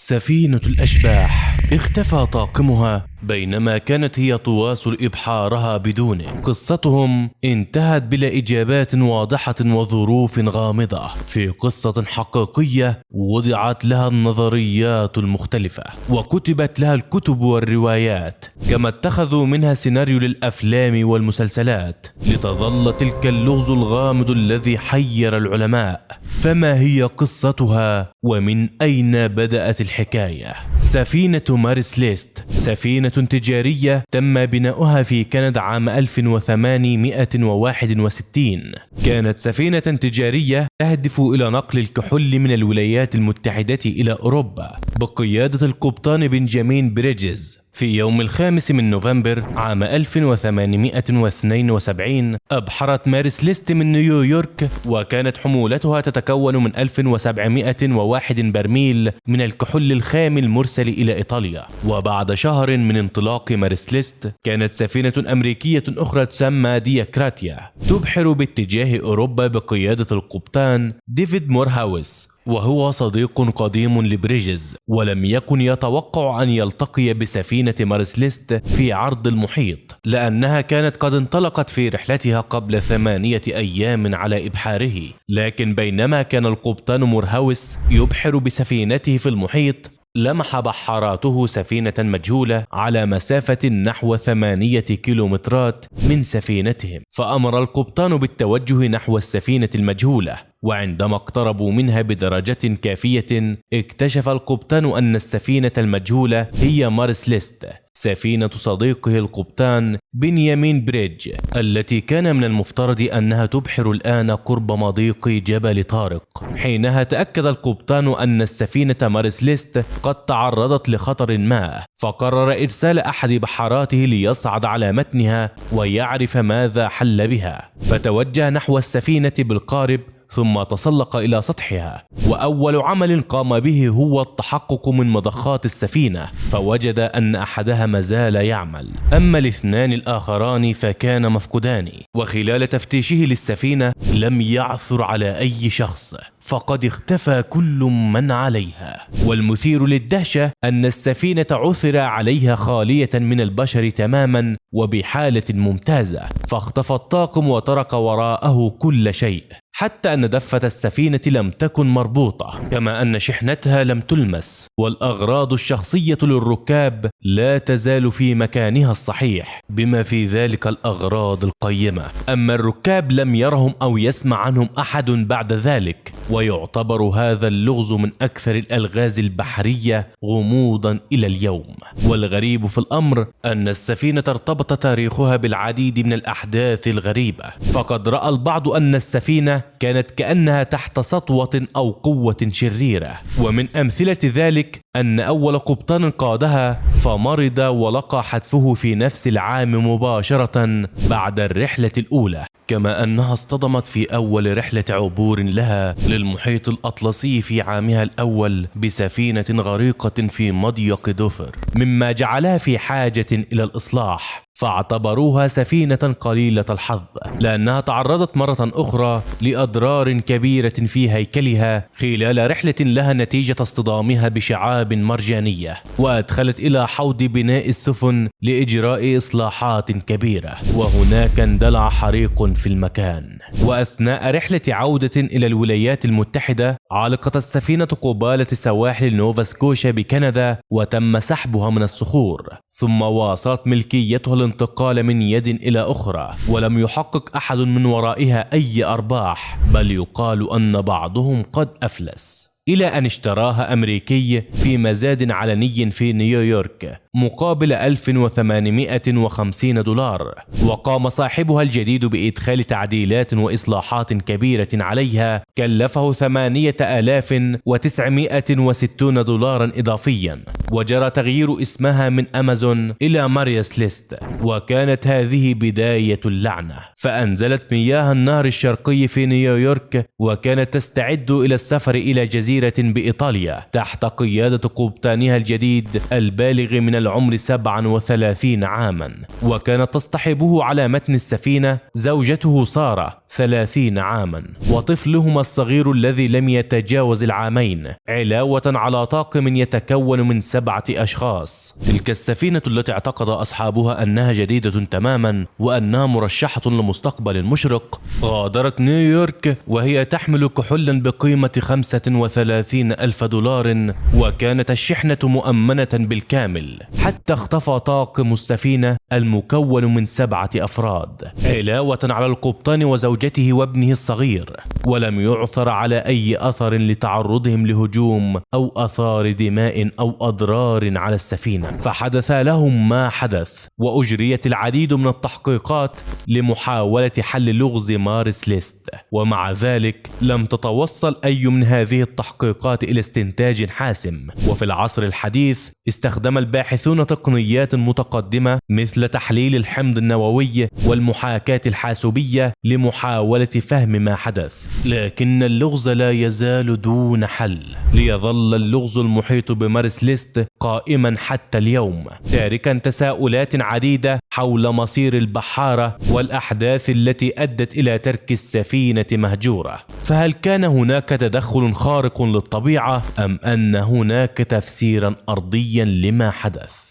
سفينة الأشباح اختفى طاقمها بينما كانت هي تواصل إبحارها بدونه. قصتهم انتهت بلا إجابات واضحة وظروف غامضة. في قصة حقيقية وضعت لها النظريات المختلفة وكتبت لها الكتب والروايات، كما اتخذوا منها سيناريو للأفلام والمسلسلات، لتظل تلك اللغز الغامض الذي حير العلماء. فما هي قصتها ومن أين بدأت الحكاية؟ سفينة مارس ليست سفينة تجارية تم بناؤها في كندا عام 1861. كانت سفينة تجارية تهدف إلى نقل الكحول من الولايات المتحدة إلى أوروبا بقيادة القبطان بنجامين بريدجز. في يوم 5 من نوفمبر عام 1872 أبحرت مارس ليست من نيويورك، وكانت حمولتها تتكون من 1701 برميل من الكحول الخام المرسل إلى إيطاليا. وبعد شهر من انطلاق مارس ليست كانت سفينة أمريكية أخرى تسمى دياكراتيا تبحر باتجاه أوروبا بقيادة القبطان ديفيد مورهاوس، وهو صديق قديم لبريدجز، ولم يكن يتوقع أن يلتقي بسفينة مارس ليست في عرض المحيط، لأنها كانت قد انطلقت في رحلتها قبل 8 أيام على إبحاره. لكن بينما كان القبطان مورهاوس يبحر بسفينته في المحيط، لمح بحاراته سفينة مجهولة على مسافة نحو 8 كيلومترات من سفينتهم، فأمر القبطان بالتوجه نحو السفينة المجهولة. وعندما اقتربوا منها بدرجة كافية اكتشف القبطان أن السفينة المجهولة هي مارس ليست، سفينة صديقه القبطان بنيامين بريدج، التي كان من المفترض أنها تبحر الآن قرب مضيق جبل طارق. حينها تأكد القبطان أن السفينة مارس ليست قد تعرضت لخطر ما، فقرر إرسال أحد بحاراته ليصعد على متنها ويعرف ماذا حل بها. فتوجه نحو السفينة بالقارب ثم تسلق إلى سطحها، وأول عمل قام به هو التحقق من مضخات السفينة، فوجد أن أحدها مازال يعمل، أما الاثنان الآخران فكان مفقودان. وخلال تفتيشه للسفينة لم يعثر على أي شخص، فقد اختفى كل من عليها. والمثير للدهشة أن السفينة عثر عليها خالية من البشر تماما وبحالة ممتازة، فاختفى الطاقم وترك وراءه كل شيء، حتى أن دفة السفينة لم تكن مربوطة، كما أن شحنتها لم تلمس، والأغراض الشخصية للركاب لا تزال في مكانها الصحيح، بما في ذلك الأغراض القيمة. أما الركاب لم يرهم أو يسمع عنهم أحد بعد ذلك، ويعتبر هذا اللغز من أكثر الألغاز البحرية غموضا إلى اليوم. والغريب في الأمر أن السفينة ارتبط تاريخها بالعديد من الأحداث الغريبة، فقد رأى البعض أن السفينة كانت كأنها تحت سطوة أو قوة شريرة. ومن أمثلة ذلك أن أول قبطان قادها فمرض ولقى حتفه في نفس العام مباشرة بعد الرحلة الأولى، كما أنها اصطدمت في أول رحلة عبور لها للمحيط الأطلسي في عامها الأول بسفينة غريقة في مضيق دوفر، مما جعلها في حاجة إلى الإصلاح، فاعتبروها سفينة قليلة الحظ، لأنها تعرضت مرة أخرى لأضرار كبيرة في هيكلها خلال رحلة لها نتيجة اصطدامها بشعاب مرجانية، وأدخلت إلى حوض بناء السفن لإجراء إصلاحات كبيرة، وهناك اندلع حريق في المكان. وأثناء رحلة عودة إلى الولايات المتحدة علقت السفينة قبالة سواحل نوفا سكوشا بكندا، وتم سحبها من الصخور، ثم واصلت ملكيتها الانتقال من يد إلى أخرى، ولم يحقق أحد من ورائها أي أرباح، بل يقال أن بعضهم قد أفلس، إلى أن اشتراها أمريكي في مزاد علني في نيويورك مقابل $1850، وقام صاحبها الجديد بإدخال تعديلات وإصلاحات كبيرة عليها كلفه $8960 إضافيا، وجرى تغيير اسمها من أمازون إلى ماريس ليست. وكانت هذه بداية اللعنة، فأنزلت مياه النهر الشرقي في نيويورك، وكانت تستعد إلى السفر إلى جزيرة بإيطاليا تحت قيادة قبطانها الجديد البالغ من العمر 37 عاما، وكانت تصطحبه على متن السفينة زوجته سارة، 30 عاما، وطفلهما الصغير الذي لم يتجاوز العامين، علاوة على طاقم يتكون من 7 أشخاص. تلك السفينة التي اعتقد أصحابها أنها جديدة تماما وأنها مرشحة لمستقبل مشرق غادرت نيويورك وهي تحمل كحولا بقيمة 35,000 دولار، وكانت الشحنة مؤمنة بالكامل، حتى اختفى طاقم السفينة المكون من 7 أفراد، علاوة على القبطان وزوجته وابنه الصغير، ولم يعثر على أي أثر لتعرضهم لهجوم أو آثار دماء أو أضرار على السفينة. فحدث لهم ما حدث، وأجريت العديد من التحقيقات لمحاولة حل لغز مارس ليست، ومع ذلك لم تتوصل أي من هذه التحقيقات إلى استنتاج حاسم. وفي العصر الحديث استخدم الباحثون تقنيات متقدمة مثل تحليل الحمض النووي والمحاكاة الحاسوبية لمحاولة فهم ما حدث، لكن اللغز لا يزال دون حل. ليظل اللغز المحيط بمارس ليست قائما حتى اليوم، تاركا تساؤلات عديدة حول مصير البحارة والأحداث التي أدت إلى ترك السفينة مهجورة. فهل كان هناك تدخل خارق للطبيعة أم أن هناك تفسيرا أرضيا لما حدث؟